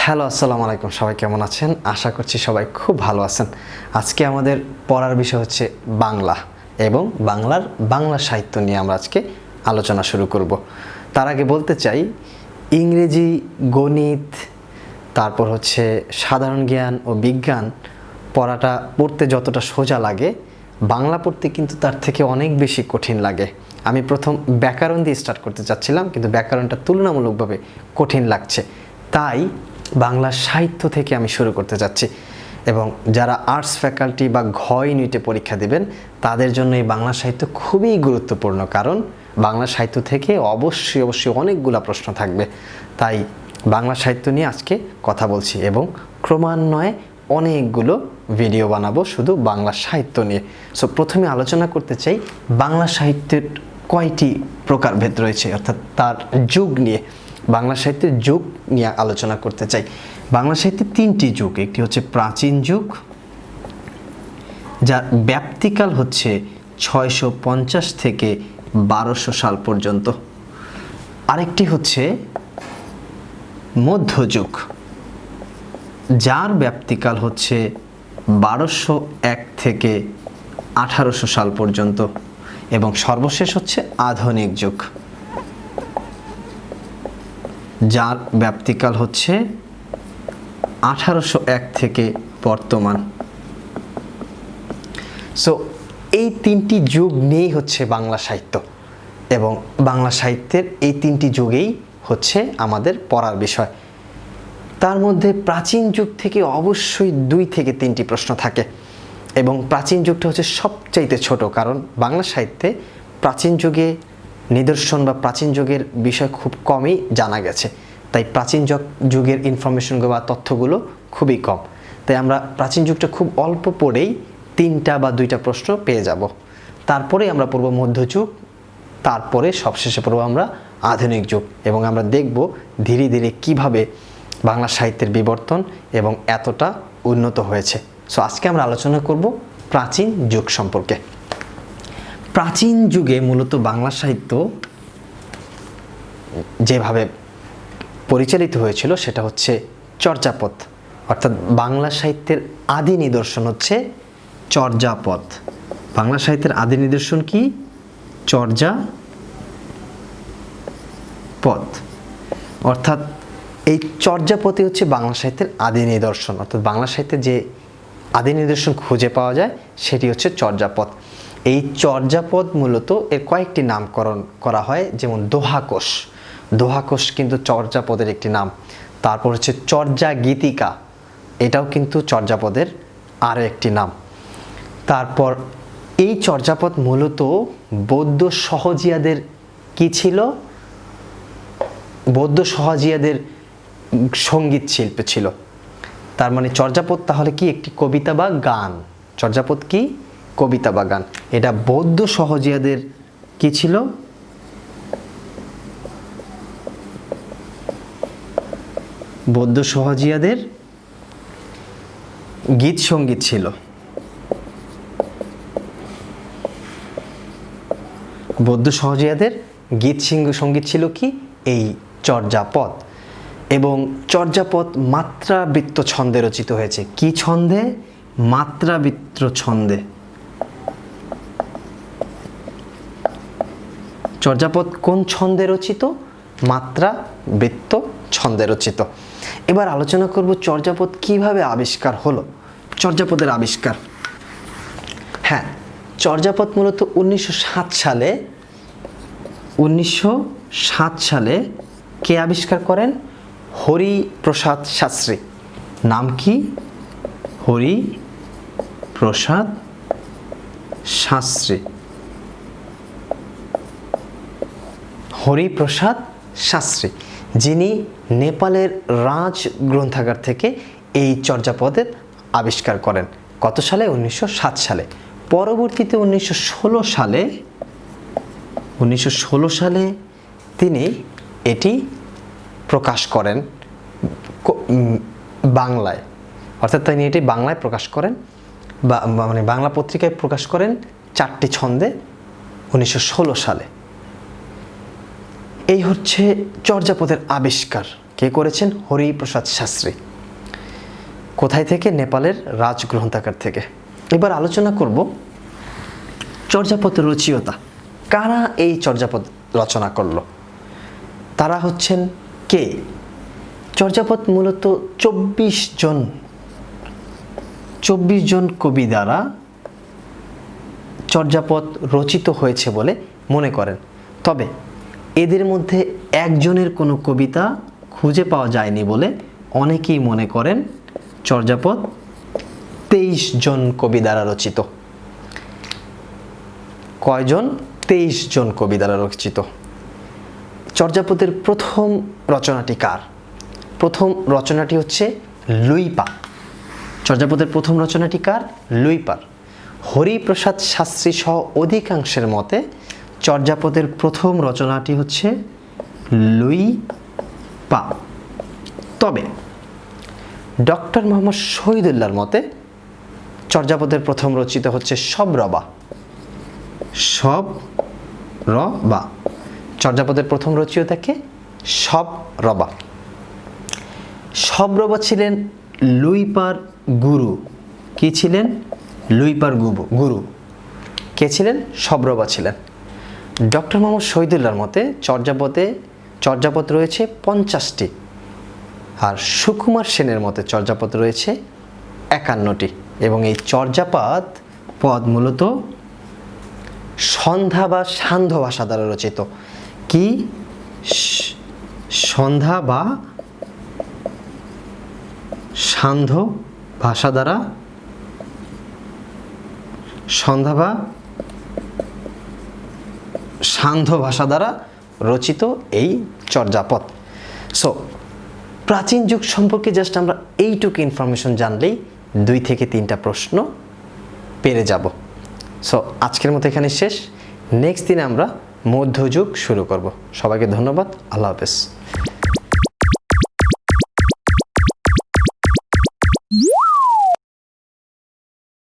Hello, আসসালামু আলাইকুম। সবাই কেমন আছেন? আশা করছি সবাই খুব ভালো আছেন। আজকে আমাদের পড়ার বিষয় হচ্ছে বাংলা এবং বাংলা সাহিত্য নিয়ে আমরা আজকে আলোচনা শুরু করব। তার আগে বলতে চাই, ইংরেজি, গণিত, তারপর হচ্ছে সাধারণ জ্ঞান ও বিজ্ঞান পড়তে যতটা সোজা লাগে, বাংলা পড়তে কিন্তু তার থেকে অনেক বেশি কঠিন লাগে। আমি প্রথম ব্যাকরণ দিয়ে স্টার্ট করতে চাচ্ছিলাম, কিন্তু ব্যাকরণটা তুলনামূলকভাবে কঠিন লাগছে, তাই বাংলা সাহিত্য থেকে আমি শুরু করতে যাচ্ছি। এবং যারা আর্টস ফ্যাকাল্টি বা ঘ ইউনিটে পরীক্ষা দেবেন তাদের জন্য এই বাংলা সাহিত্য খুবই গুরুত্বপূর্ণ, কারণ বাংলা সাহিত্য থেকে অবশ্যই অনেকগুলো প্রশ্ন থাকবে। তাই বাংলা সাহিত্য নিয়ে আজকে কথা বলছি এবং ক্রমান্বয়ে অনেকগুলো ভিডিও বানাবো শুধু বাংলা সাহিত্য নিয়ে। সো প্রথমে আলোচনা করতে চাই বাংলা সাহিত্যের কয়টি প্রকারভেদ রয়েছে, অর্থাৎ তার যুগ নিয়ে। বাংলা সাহিত্যের যুগ নিয়ে আলোচনা করতে চাই। বাংলা সাহিত্যের তিনটি যুগ। একটি হচ্ছে প্রাচীন যুগ, যার ব্যাপ্তিকাল হচ্ছে 650 থেকে 1200 সাল পর্যন্ত। আরেকটি হচ্ছে মধ্যযুগ, যার ব্যাপ্তিকাল হচ্ছে 1201 থেকে 1800 সাল পর্যন্ত। এবং সর্বশেষ হচ্ছে আধুনিক যুগ, যার ব্যাপ্তিকাল হচ্ছে 1801 থেকে বর্তমান। সো এই তিনটি যুগ নিয়েই হচ্ছে বাংলা সাহিত্য, এবং বাংলা সাহিত্যের এই তিনটি যুগেই হচ্ছে আমাদের পড়ার বিষয়। তার মধ্যে প্রাচীন যুগ থেকে অবশ্যই 2 থেকে 3টি প্রশ্ন থাকে, এবং প্রাচীন যুগটা হচ্ছে সবচাইতে ছোট, কারণ বাংলা সাহিত্যে প্রাচীন যুগে নিদর্শন বা প্রাচীন যুগের বিষয় খুব কমই জানা গেছে। তাই প্রাচীন যুগের ইনফরমেশনগুলো বা তথ্যগুলো খুবই কম। তাই আমরা প্রাচীন যুগটা খুব অল্প পড়েই 3টা বা 2টা প্রশ্ন পেয়ে যাব। তারপরে আমরা পড়ব মধ্যযুগ, তারপরে সবশেষে পড়ব আমরা আধুনিক যুগ, এবং আমরা দেখব ধীরে ধীরে কিভাবে বাংলা সাহিত্যের বিবর্তন এবং এতটা উন্নত হয়েছে। সো আজকে আমরা আলোচনা করব প্রাচীন যুগ সম্পর্কে। প্রাচীন যুগে মূলত বাংলা সাহিত্য যেভাবে পরিচালিত হয়েছিল সেটা হচ্ছে চর্যাপদ, অর্থাৎ বাংলা সাহিত্যের আদি নিদর্শন হচ্ছে চর্যাপদ। বাংলা সাহিত্যের আদি নিদর্শন কি? চর্যাপদ। অর্থাৎ এই চর্যাপদই হচ্ছে বাংলা সাহিত্যের আদি নিদর্শন, অর্থাৎ বাংলা সাহিত্যে যে আদি নিদর্শন খুঁজে পাওয়া যায় সেটি হচ্ছে চর্যাপদ। এই চর্যাপদ মূলত এর কয়েকটি নামকরণ করা হয়, যেমন দোহাকোষ। দোহাকোষ কিন্তু চর্যাপদের একটি নাম। তারপর হচ্ছে চর্যা গীতিকা, এটাও কিন্তু চর্যাপদের আরও একটি নাম। তারপর এই চর্যাপদ মূলত বৌদ্ধ সহজিয়াদের কি ছিল? বৌদ্ধ সহজিয়াদের সঙ্গীত শিল্প ছিল। তার মানে চর্যাপদ তাহলে কি? একটি কবিতা বা গান। চর্যাপদ কি? কবিতা বা গান। এটা বৌদ্ধ সহজিয়াদের কি ছিল? বৌদ্ধ সহজিয়াদের গীত সঙ্গীত ছিল। বৌদ্ধ সহজিয়াদের গীত সঙ্গীত ছিল কি? এই চর্যাপদ। এবং চর্যাপদ মাত্রাবৃত্ত ছন্দে রচিত হয়েছে। কি ছন্দে? মাত্রাবৃত্ত ছন্দে। চর্যাপদ কোন ছন্দে রচিত? মাত্রাবৃত্ত ছন্দে রচিত। এবার আলোচনা করব চর্যাপদ কিভাবে আবিষ্কার হলো। চর্যাপদের আবিষ্কার, হ্যাঁ, চর্যাপদ মূলত 1907 সালে কে আবিষ্কার করেন? হরিপ্রসাদ শাস্ত্রী। নাম কি? হরিপ্রসাদ শাস্ত্রী। হরিপ্রসাদ শাস্ত্রী, যিনি নেপালের রাজ গ্রন্থাগার থেকে এই চর্যাপদের আবিষ্কার করেন। কত সালে? 1907 সালে। পরবর্তীতে 1916 সালে তিনি এটি প্রকাশ করেন বাংলায়, অর্থাৎ তিনি এটি বাংলায় প্রকাশ করেন, মানে বাংলা পত্রিকায় প্রকাশ করেন 4টি ছন্দে 1916 সালে। এই হচ্ছে চর্যাপদের আবিষ্কার। কে করেছেন? হরিপ্রসাদ শাস্ত্রী। কোথায় থেকে? নেপালের রাজ গ্রন্থাগার থেকে। এবার আলোচনা করব চর্যাপদ রচয়িতা। কারা এই চর্যাপদ রচনা করলো? তারা হচ্ছেন কে? চর্যাপদ মূলত 24 জন কবি দ্বারা চর্যাপদ রচিত হয়েছে বলে মনে করেন। তবে এদের মধ্যে একজনের কোনো কবিতা খুঁজে পাওয়া যায়নি বলে অনেকেই মনে করেন চর্যাপদ 23 জন কবি দ্বারা রচিত। কয়জন? 23 জন কবি দ্বারা রচিত। চর্যাপদের প্রথম রচনাটি কার? প্রথম রচনাটি হচ্ছে লুইপা। চর্যাপদের প্রথম রচনাটি কার? লুইপার। হরিপ্রসাদ শাস্ত্রী সহ অধিকাংশের মতে চর্যাপদের প্রথম রচনাটি হচ্ছে লুইপা। তবে ডক্টর মোহাম্মদ শহীদুল্লাহর মতে চর্যাপদের প্রথম রচিত হচ্ছে সবরবা। সবরবা। চর্যাপদের প্রথম রচয়িতাকে সবরবা। সবরবা ছিলেন লুইপার গুরু। কি ছিলেন? লুইপার গুরু। কে ছিলেন? সবরবা ছিলেন। ডক্টর মোহাম্মদ শহীদুল্লাহর মতে চর্যাপদ রয়েছে 50টি, আর সুকুমার সেনের মতে চর্যাপদ রয়েছে 51টি। এবং এই চর্যাপদ পদ মূলত সন্ধ্যা বা সান্ধ্য ভাষা দ্বারা রচিত। কি? সন্ধ্যা বা সান্ধ্য ভাষা দ্বারা, সন্ধ্যা বা সান্ধ্য ভাষা দ্বারা রচিত এই চর্যাপদ। সো প্রাচীন যুগ সম্পর্কে জাস্ট আমরা এইটুকু ইনফরমেশন জানলেই 2 থেকে 3টা প্রশ্ন পেরে যাব। সো আজকের মতো এখানে শেষ। নেক্সট দিনে আমরা মধ্যযুগ শুরু করব। সবাইকে ধন্যবাদ। আল্লাহ হাফেজ।